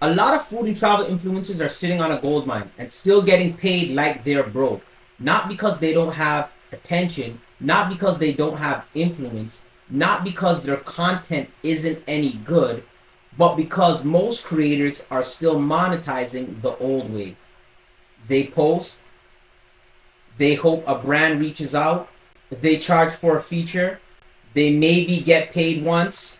A lot of food and travel influencers are sitting on a gold mine and still getting paid like they're broke. Not because they don't have attention, not because they don't have influence, not because their content isn't any good, but because most creators are still monetizing the old way. They post, they hope a brand reaches out, they charge for a feature, they maybe get paid once,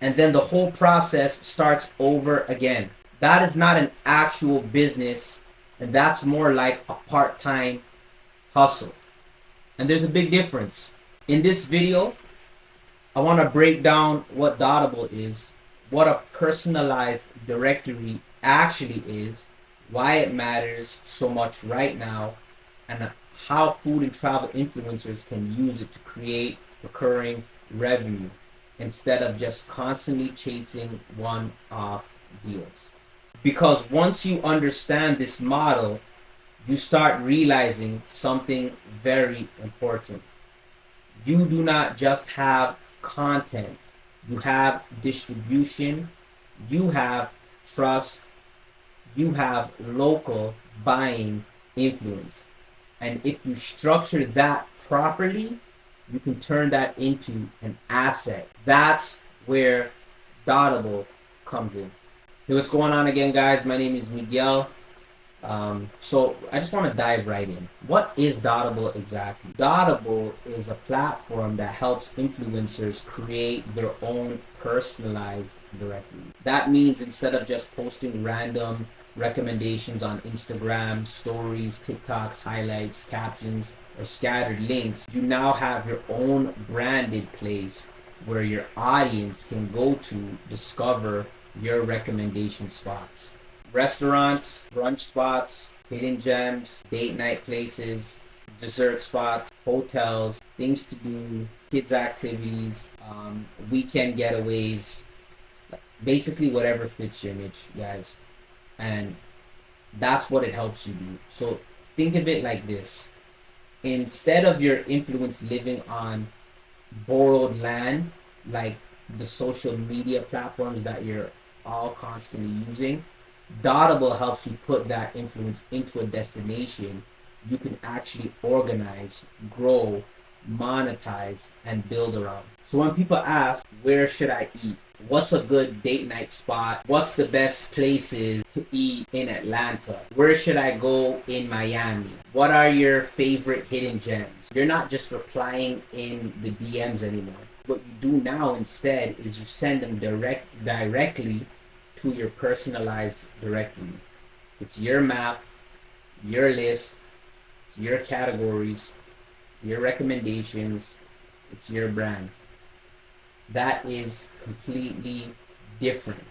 and then the whole process starts over again. That is not an actual business, and that's more like a part-time hustle. And there's a big difference. In this video, I want to break down what Dottable is, what a personalized directory actually is, why it matters so much right now, and how food and travel influencers can use it to create recurring revenue instead of just constantly chasing one-off deals. Because once you understand this model, you start realizing something very important. You do not just have content, you have distribution, you have trust, you have local buying influence. And if you structure that properly, you can turn that into an asset. That's where Dottable comes in. Hey, what's going on again, guys? My name is Miguel. So I just want to dive right in. What is Dottable exactly? Dottable is a platform that helps influencers create their own personalized directory. That means instead of just posting random recommendations on Instagram, stories, TikToks, highlights, captions, or scattered links, you now have your own branded place where your audience can go to discover your recommendation spots. Restaurants, brunch spots, hidden gems, date night places, dessert spots, hotels, things to do, kids activities, weekend getaways, basically whatever fits your niche, guys. And that's what it helps you do. So think of it like this. Instead of your influence living on borrowed land, like the social media platforms that you're all constantly using, Dottable helps you put that influence into a destination you can actually organize, grow, monetize, and build around. So when people ask, where should I eat? What's a good date night spot? What's the best places to eat in Atlanta? Where should I go in Miami? What are your favorite hidden gems? You're not just replying in the DMs anymore. What you do now instead is you send them directly to your personalized directory. It's your map, your list, it's your categories, your recommendations, it's your brand. That is completely different.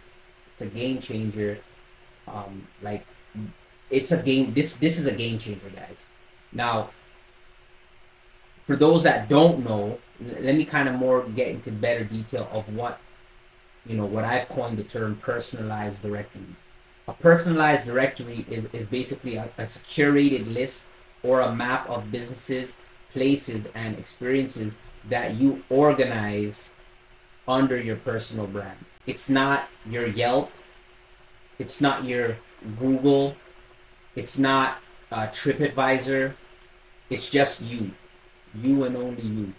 It's a game changer. It's a game. This is a game changer, guys. Now, for those that don't know, let me kind of more get into better detail of what I've coined the term personalized directory. A personalized directory is basically a curated list or a map of businesses, places, and experiences that you organize under your personal brand. It's not your Yelp, it's not your Google, it's not TripAdvisor, it's just you and only you.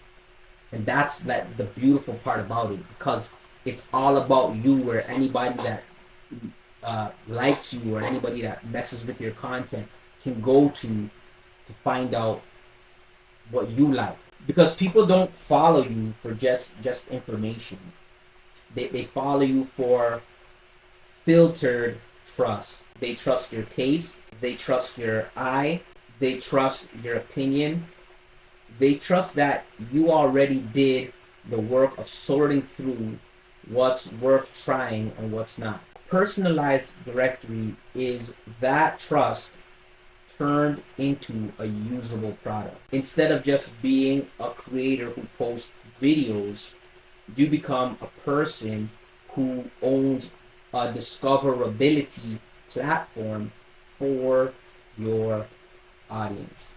And that's the beautiful part about it, because it's all about you, where anybody that likes you or anybody that messes with your content can go to find out what you like. Because people don't follow you for just information. They follow you for filtered trust. They trust your taste. They trust your eye. They trust your opinion. They trust that you already did the work of sorting through what's worth trying and what's not. Personalized directory is that trust turned into a usable product. Instead of just being a creator who posts videos, you become a person who owns a discoverability platform for your audience.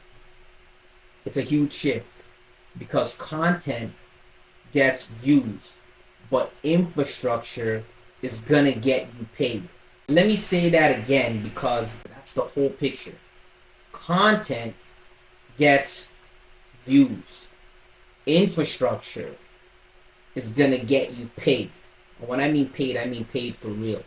It's a huge shift, because content gets views, but infrastructure is gonna get you paid. Let me say that again because that's the whole picture. Content gets views. Infrastructure is gonna get you paid. And when I mean paid for real.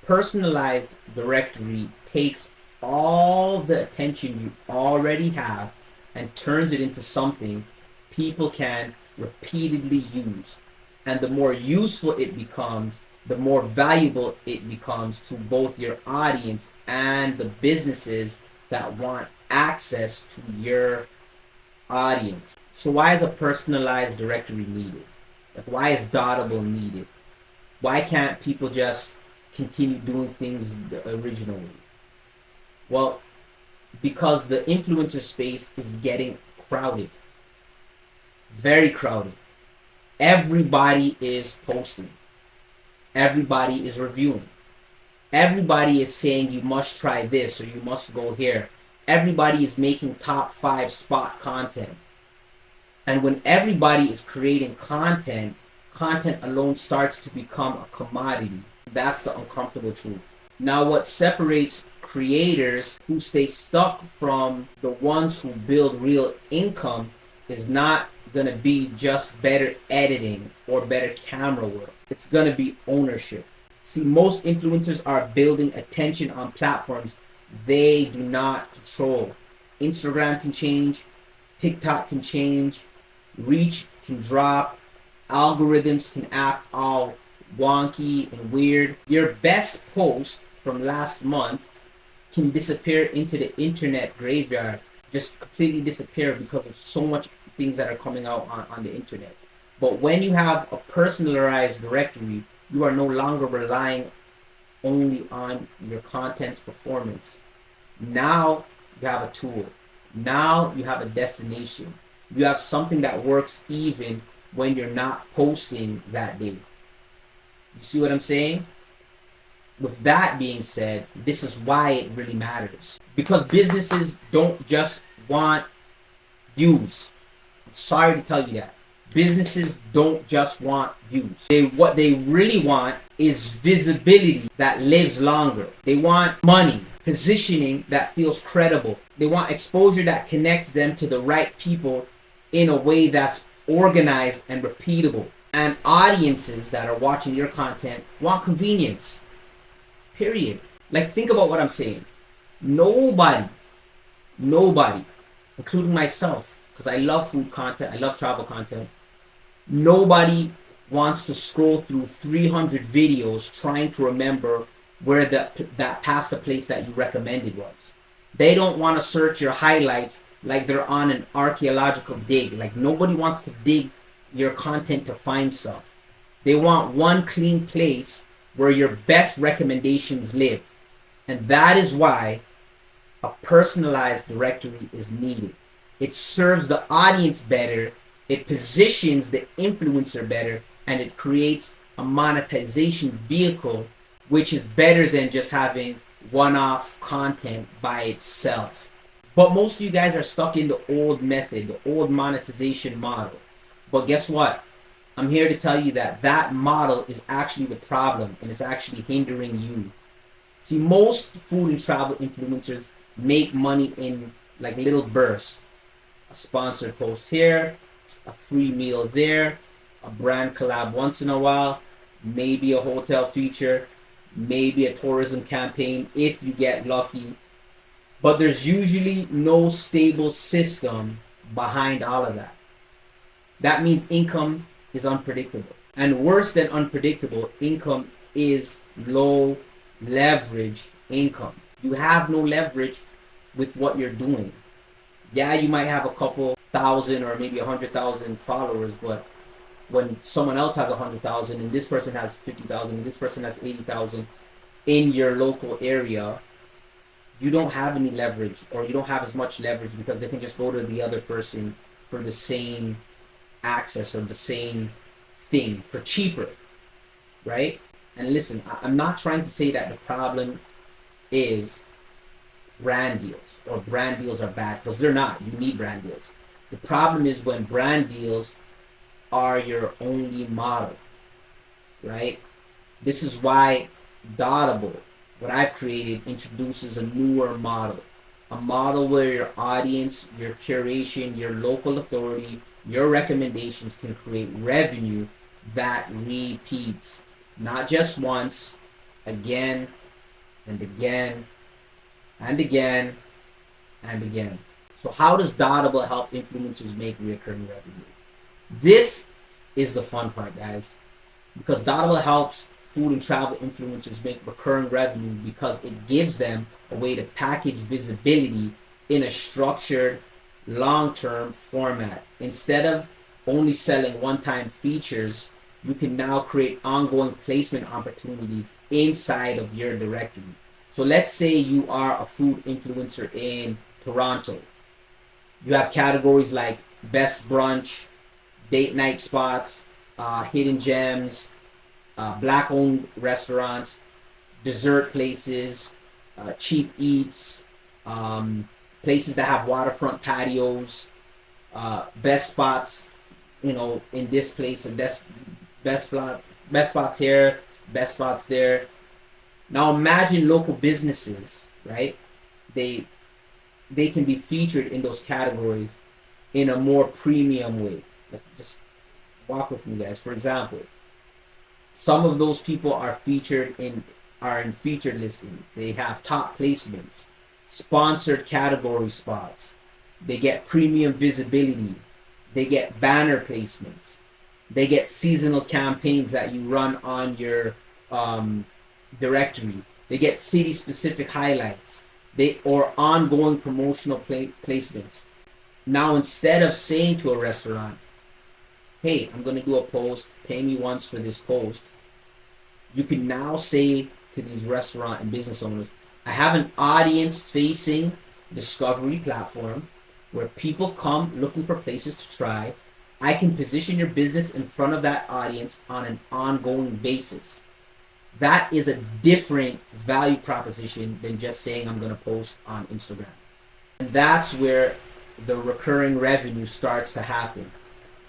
Personalized directory takes all the attention you already have and turns it into something people can repeatedly use. And the more useful it becomes, the more valuable it becomes to both your audience and the businesses that want access to your audience. So why is a personalized directory needed? Like, why is Dottable needed? Why can't people just continue doing things the original way? Well, because the influencer space is getting crowded. Very crowded. Everybody is posting. Everybody is reviewing. Everybody is saying you must try this or you must go here. Everybody is making top 5 spot content. And when everybody is creating content, content alone starts to become a commodity. That's the uncomfortable truth. Now, what separates creators who stay stuck from the ones who build real income is not going to be just better editing or better camera work. It's going to be ownership. See, most influencers are building attention on platforms they do not control. Instagram can change, TikTok can change, reach can drop, algorithms can act all wonky and weird. Your best post from last month can disappear into the internet graveyard, just completely disappear because of so much things that are coming out on the internet. But when you have a personalized directory, you are no longer relying only on your content's performance. Now you have a tool. Now you have a destination. You have something that works even when you're not posting that day. You see what I'm saying? With that being said, this is why it really matters. Because businesses don't just want views. I'm sorry to tell you that. Businesses don't just want views. What they really want is visibility that lives longer. They want money, positioning that feels credible. They want exposure that connects them to the right people in a way that's organized and repeatable. And audiences that are watching your content want convenience. Period. Like, think about what I'm saying. Nobody, including myself, because I love food content, I love travel content, nobody wants to scroll through 300 videos trying to remember where that pasta place that you recommended was. They don't want to search your highlights like they're on an archaeological dig. Like, nobody wants to dig your content to find stuff. They want one clean place where your best recommendations live. And that is why a personalized directory is needed. It serves the audience better, it positions the influencer better, and it creates a monetization vehicle which is better than just having one-off content by itself. But most of you guys are stuck in the old method, the old monetization model. But guess what? I'm here to tell you that that model is actually the problem, and it's actually hindering you. See, most food and travel influencers make money in like little bursts. A sponsored post here, a free meal there, a brand collab once in a while, maybe a hotel feature, maybe a tourism campaign if you get lucky. But there's usually no stable system behind all of that. That means income is unpredictable. And worse than unpredictable, income is low leverage income. You have no leverage with what you're doing. Yeah, you might have a couple thousand or maybe 100,000 followers, but when someone else has 100,000 and this person has 50,000 and this person has 80,000 in your local area, you don't have any leverage, or you don't have as much leverage because they can just go to the other person for the same access or the same thing for cheaper, right? And listen, I'm not trying to say that the problem is brand deals or brand deals are bad, because they're not. You need brand deals. The problem is when brand deals are your only model, right? This is why Dottable, what I've created introduces a newer model. A model where your audience, your curation, your local authority, your recommendations can create revenue that repeats, not just once, again and again and again and again. So how does Dottable help influencers make recurring revenue? This is the fun part, guys, because Dottable helps food and travel influencers make recurring revenue because it gives them a way to package visibility in a structured, long-term format. Instead of only selling one-time features, you can now create ongoing placement opportunities inside of your directory. So let's say you are a food influencer in Toronto. You have categories like best brunch, date night spots, hidden gems, black-owned restaurants, dessert places, cheap eats, places that have waterfront patios, best spots, in this place, and best spots here, best spots there. Now imagine local businesses, right? They can be featured in those categories in a more premium way. Like, just walk with me, guys. For example, some of those people are in featured listings. They have top placements, sponsored category spots. They get premium visibility. They get banner placements. They get seasonal campaigns that you run on your directory. They get city-specific highlights. Or ongoing promotional placements. Now, instead of saying to a restaurant, hey, I'm going to do a post, pay me once for this post, you can now say to these restaurant and business owners, I have an audience-facing discovery platform where people come looking for places to try. I can position your business in front of that audience on an ongoing basis. That is a different value proposition than just saying I'm going to post on Instagram. And that's where the recurring revenue starts to happen.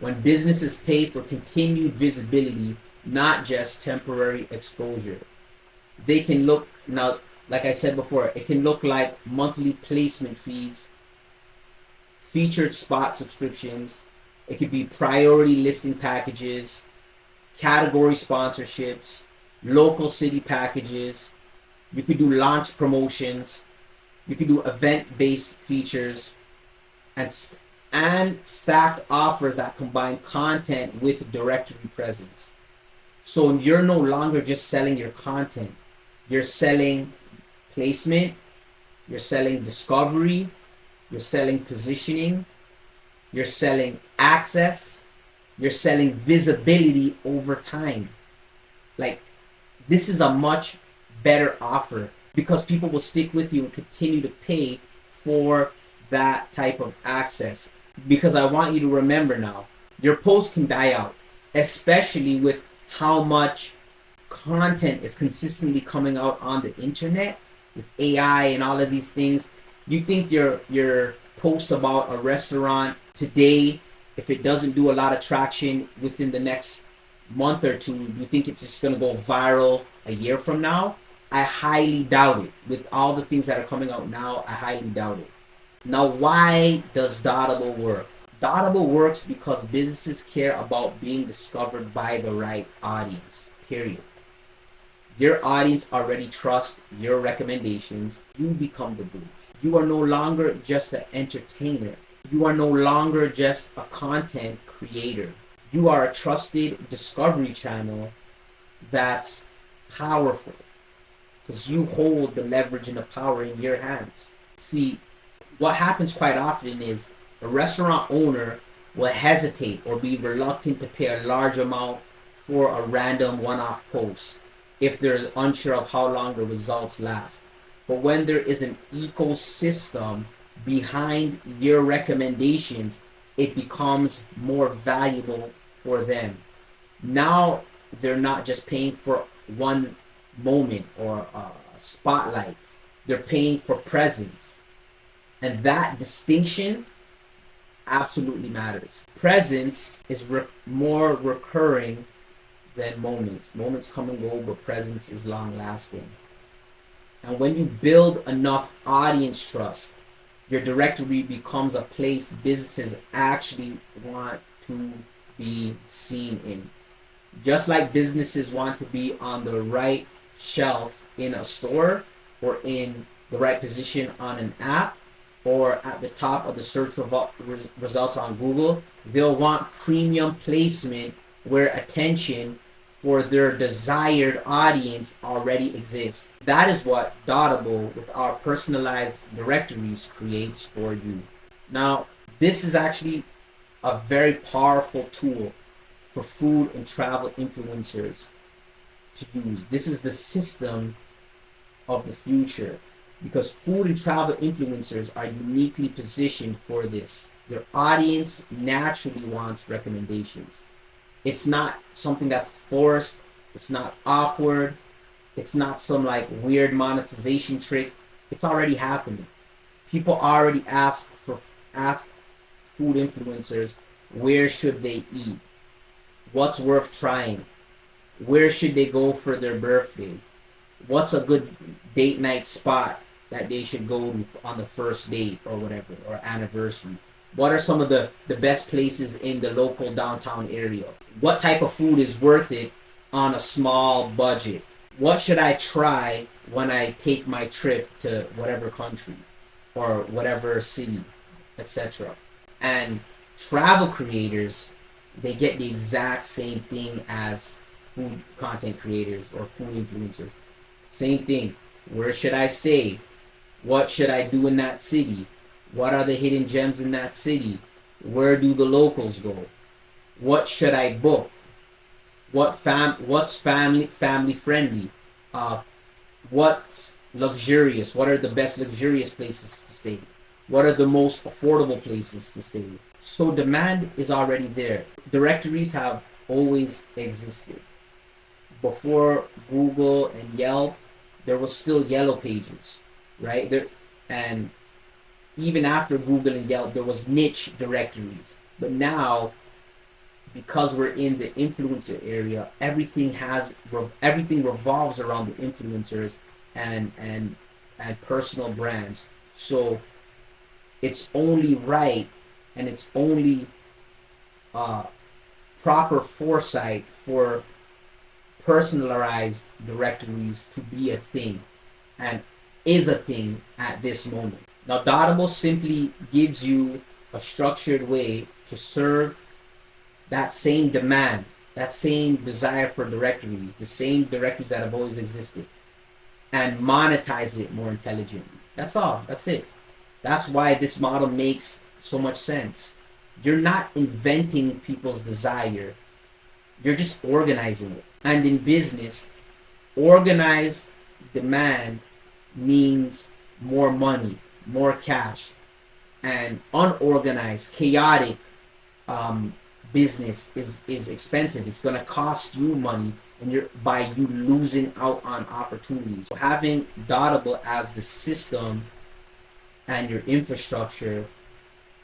When businesses pay for continued visibility, not just temporary exposure. They can look, now, like I said before, it can look like monthly placement fees, featured spot subscriptions. It could be priority listing packages, category sponsorships, local city packages. You could do launch promotions. You could do event-based features and stacked offers that combine content with directory presence. So you're no longer just selling your content. You're selling placement. You're selling discovery. You're selling positioning. You're selling access. You're selling visibility over time. Like, this is a much better offer because people will stick with you and continue to pay for that type of access. Because I want you to remember now, your post can die out, especially with how much content is consistently coming out on the internet with AI and all of these things. You think your post about a restaurant today, if it doesn't do a lot of traction within the next month or two, do you think it's just going to go viral a year from now? I highly doubt it. With all the things that are coming out now, I highly doubt it. Now, why does Dottable work? Dottable works because businesses care about being discovered by the right audience, period. Your audience already trusts your recommendations. You become the bridge. You are no longer just an entertainer. You are no longer just a content creator. You are a trusted discovery channel that's powerful because you hold the leverage and the power in your hands. See, what happens quite often is a restaurant owner will hesitate or be reluctant to pay a large amount for a random one-off post if they're unsure of how long the results last. But when there is an ecosystem behind your recommendations, it becomes more valuable for them. Now they're not just paying for one moment or a spotlight. They're paying for presence. And that distinction absolutely matters. Presence is more recurring than moments. Moments come and go, but presence is long lasting. And when you build enough audience trust, your directory becomes a place businesses actually want to be seen in. Just like businesses want to be on the right shelf in a store, or in the right position on an app, or at the top of the search results on Google, they'll want premium placement where attention for their desired audience already exists. That is what Dottable with our personalized directories creates for you. Now, this is actually a very powerful tool for food and travel influencers to use. This is the system of the future, because food and travel influencers are uniquely positioned for this. Their audience naturally wants recommendations. It's not something that's forced. It's not awkward. It's not some like weird monetization trick. It's already happening. People already ask food influencers, where should they eat? What's worth trying? Where should they go for their birthday? What's a good date night spot that they should go to on the first date or whatever, or anniversary? What are some of the best places in the local downtown area? What type of food is worth it on a small budget? What should I try when I take my trip to whatever country or whatever city, etc.? And travel creators, they get the exact same thing as food content creators or food influencers. Same thing. Where should I stay? What should I do in that city? What are the hidden gems in that city? Where do the locals go? What should I book? What's family friendly? What's luxurious? What are the best luxurious places to stay? What are the most affordable places to stay? So demand is already there. Directories have always existed. Before Google and Yelp, there was still yellow pages, right? And even after Google and Yelp, there was niche directories. But now, because we're in the influencer area, everything revolves around the influencers and personal brands. So it's only right, and it's only proper foresight for personalized directories to be a thing, and is a thing at this moment. Now, Dottable simply gives you a structured way to serve that same demand, that same desire for directories, the same directories that have always existed, and monetize it more intelligently. That's all. That's it. That's why this model makes so much sense. You're not inventing people's desire. You're just organizing it. And in business, organized demand means more money, more cash. And unorganized, chaotic business is expensive. It's going to cost you money, and by you losing out on opportunities. So having Dottable as the system and your infrastructure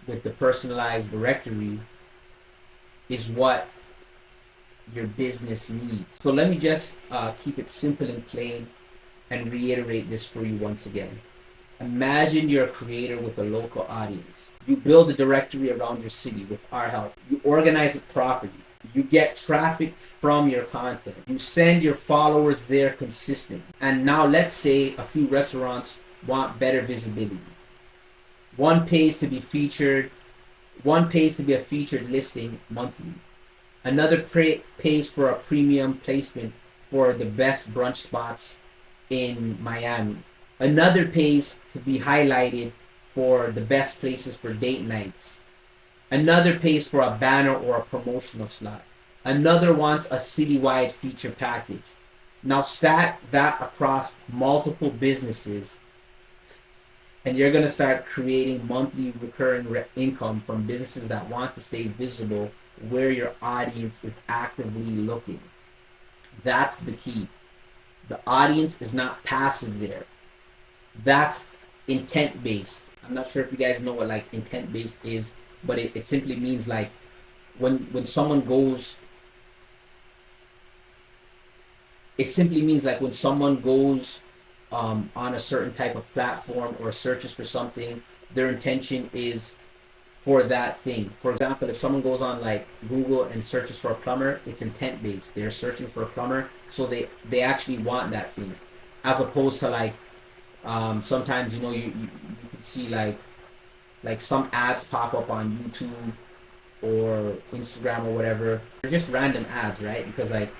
with the personalized directory is what your business needs. So let me just keep it simple and plain and reiterate this for you once again. Imagine you're a creator with a local audience. You build a directory around your city with our help. You organize it properly. You get traffic from your content. You send your followers there consistently. And now let's say a few restaurants want better visibility. One pays to be featured. One pays to be a featured listing monthly. Another pays for a premium placement for the best brunch spots in Miami. Another pays to be highlighted for the best places for date nights. Another pays for a banner or a promotional slot. Another wants a citywide feature package. Now stack that across multiple businesses, and you're going to start creating monthly recurring income from businesses that want to stay visible where your audience is actively looking. That's the key. The audience is not passive there. That's intent based. I'm not sure if you guys know what like intent based is, but it simply means like when someone goes, it simply means like when someone goes on a certain type of platform or searches for something, their intention is for that thing. For example, if someone goes on like Google and searches for a plumber, it's intent based. They're searching for a plumber, so they actually want that thing, as opposed to like sometimes you can see like some ads pop up on YouTube or Instagram or whatever. They're just random ads, right? Because like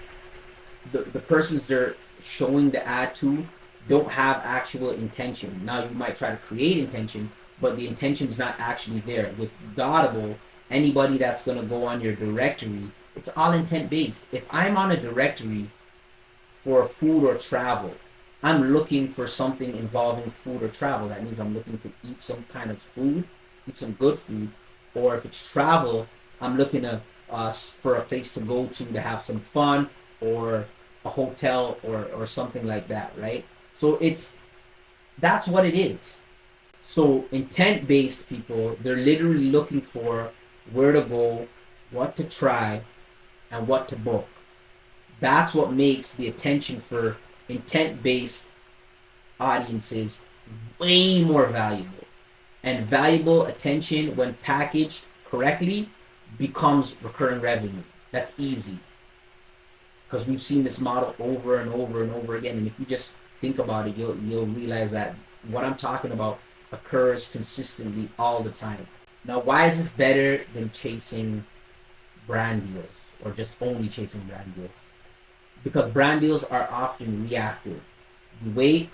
the persons they're showing the ad to don't have actual intention. Now you might try to create intention, but the intention is not actually there. With Dottable, anybody that's going to go on your directory, it's all intent based. If I'm on a directory for food or travel, I'm looking for something involving food or travel. That means I'm looking to eat some kind of food, eat some good food. Or if it's travel, I'm looking to for a place to go to have some fun, or a hotel or something like that, right? So that's what it is. So intent based people, they're literally looking for where to go, what to try, and what to book. That's what makes the attention for intent based audiences way more valuable. And valuable attention, when packaged correctly, becomes recurring revenue. That's easy, because we've seen this model over and over and over again. And if you just think about it, you'll realize that what I'm talking about occurs consistently all the time. Now, why is this better than chasing brand deals, or just only chasing brand deals? Because brand deals are often reactive. You wait,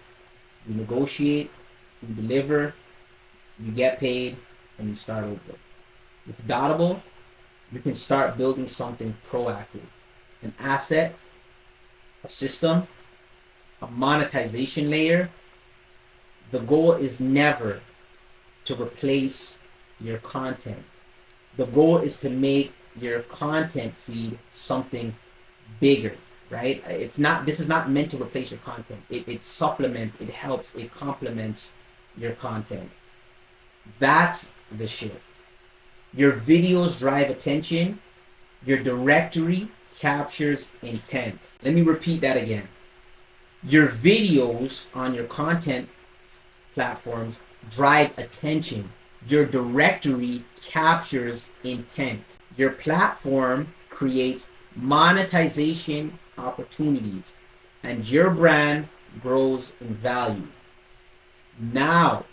you negotiate, you deliver, you get paid, and you start over. With Dottable, you can start building something proactive. An asset, a system, a monetization layer. The goal is never to replace your content. The goal is to make your content feed something bigger, right? This is not meant to replace your content. It supplements, it helps, it complements your content. That's the shift. Your videos drive attention. Your directory captures intent. Let me repeat that again. Your videos on your content platforms drive attention. Your directory captures intent. Your platform creates monetization opportunities, and your brand grows in value. Now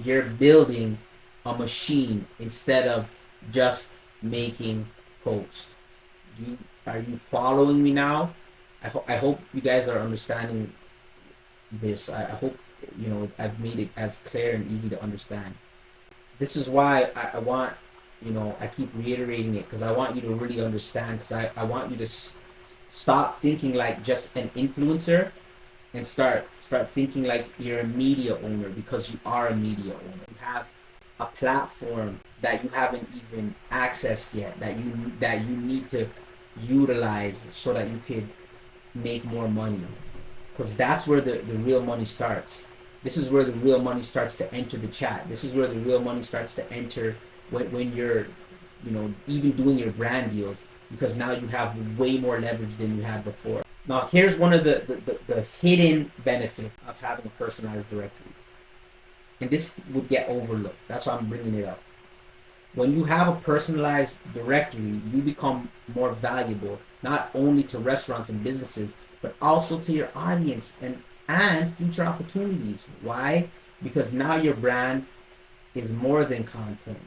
you're building a machine instead of just making posts. Are you following me now? I hope you guys are understanding this. I hope I've made it as clear and easy to understand. This is why I want, I keep reiterating it, because I want you to really understand, because I want you to stop thinking like just an influencer, and start thinking like you're a media owner, because you are a media owner. You have a platform that you haven't even accessed yet, that you need to utilize so that you could make more money, because that's where the real money starts. This is where the real money starts to enter the chat. This is where the real money starts to enter when you're even doing your brand deals, because now you have way more leverage than you had before. Now here's one of the hidden benefit of having a personalized directory, and this would get overlooked. That's why I'm bringing it up. When you have a personalized directory, you become more valuable, not only to restaurants and businesses, but also to your audience and future opportunities. Why? Because now your brand is more than content.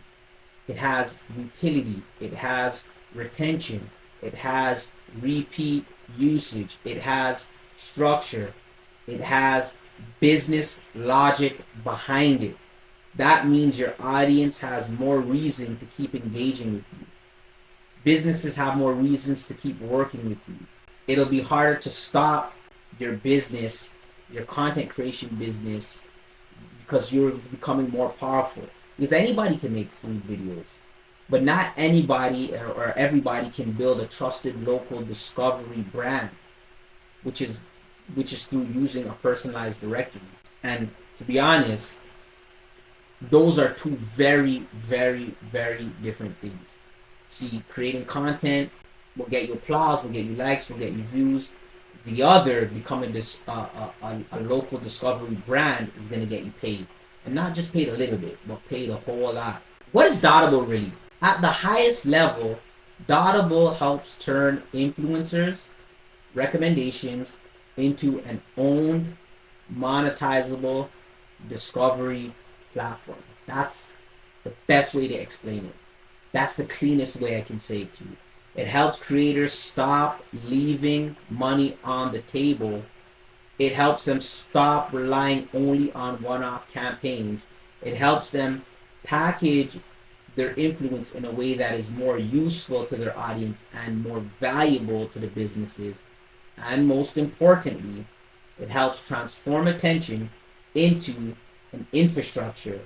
It has utility, it has retention, it has repeat usage, it has structure, it has business logic behind it. That means your audience has more reason to keep engaging with you. Businesses have more reasons to keep working with you. It'll be harder to stop your business, your content creation business, because you're becoming more powerful. Because anybody can make food videos, but not anybody or everybody can build a trusted local discovery brand, which is through using a personalized directory. And to be honest, those are two very, very, very different things. See, creating content will get you applause, will get you likes, will get you views. The other, becoming this a local discovery brand, is going to get you paid, and not just paid a little bit, but paid a whole lot. What is Dottable really? At the highest level, Dottable helps turn influencers' recommendations into an owned, monetizable discovery platform. That's the best way to explain it. That's the cleanest way I can say it to you. It helps creators stop leaving money on the table. It helps them stop relying only on one-off campaigns. It helps them package their influence in a way that is more useful to their audience and more valuable to the businesses. And most importantly, it helps transform attention into an infrastructure.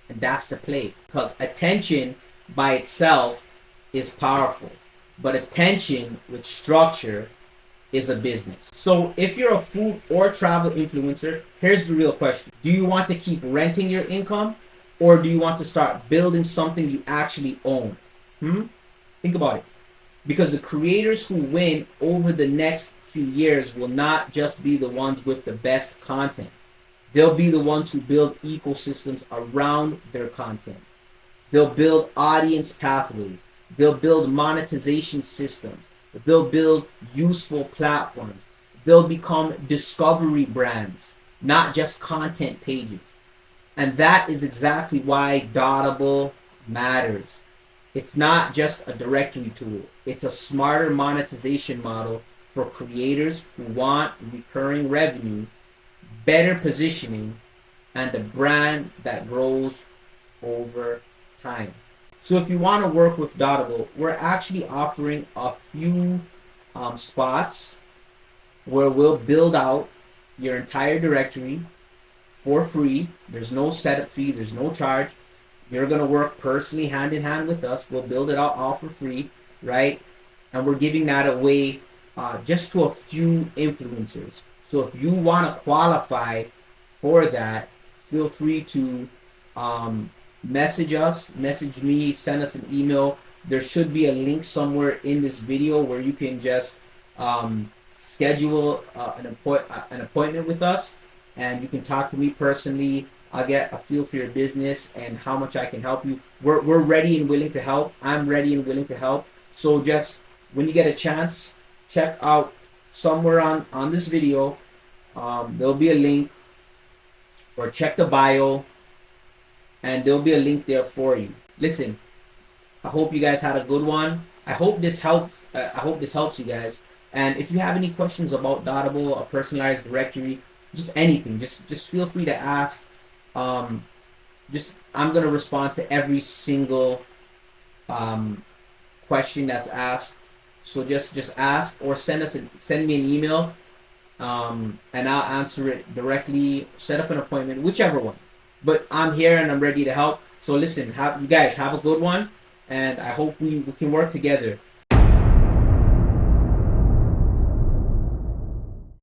And that's the play. Because attention by itself is powerful, but attention with structure is a business. So if you're a food or travel influencer, here's the real question. Do you want to keep renting your income, or do you want to start building something you actually own? Think about it. Because the creators who win over the next few years will not just be the ones with the best content. They'll be the ones who build ecosystems around their content. They'll build audience pathways. They'll build monetization systems. They'll build useful platforms. They'll become discovery brands, not just content pages. And that is exactly why Dottable matters. It's not just a directory tool. It's a smarter monetization model for creators who want recurring revenue, better positioning, and a brand that grows over time. So if you want to work with Dottable, we're actually offering a few spots where we'll build out your entire directory for free. There's no setup fee. There's no charge. You're going to work personally hand in hand with us. We'll build it out all for free, right? And we're giving that away just to a few influencers. So if you want to qualify for that, feel free to message us, message me, send us an email. There should be a link somewhere in this video where you can just schedule an appointment with us, and you can talk to me personally. I'll get a feel for your business and how much I can help you. We're ready and willing to help. I'm ready and willing to help. So just when you get a chance, check out somewhere on this video. There'll be a link, or check the bio, and there'll be a link there for you. Listen, I hope you guys had a good one. I hope this helps. I hope this helps you guys. And if you have any questions about Dottable, a personalized directory, just anything, just feel free to ask. I'm gonna respond to every single question that's asked. So just ask, or send me an email, and I'll answer it directly. Set up an appointment, whichever one. But I'm here and I'm ready to help. So listen, you guys have a good one, and I hope we can work together.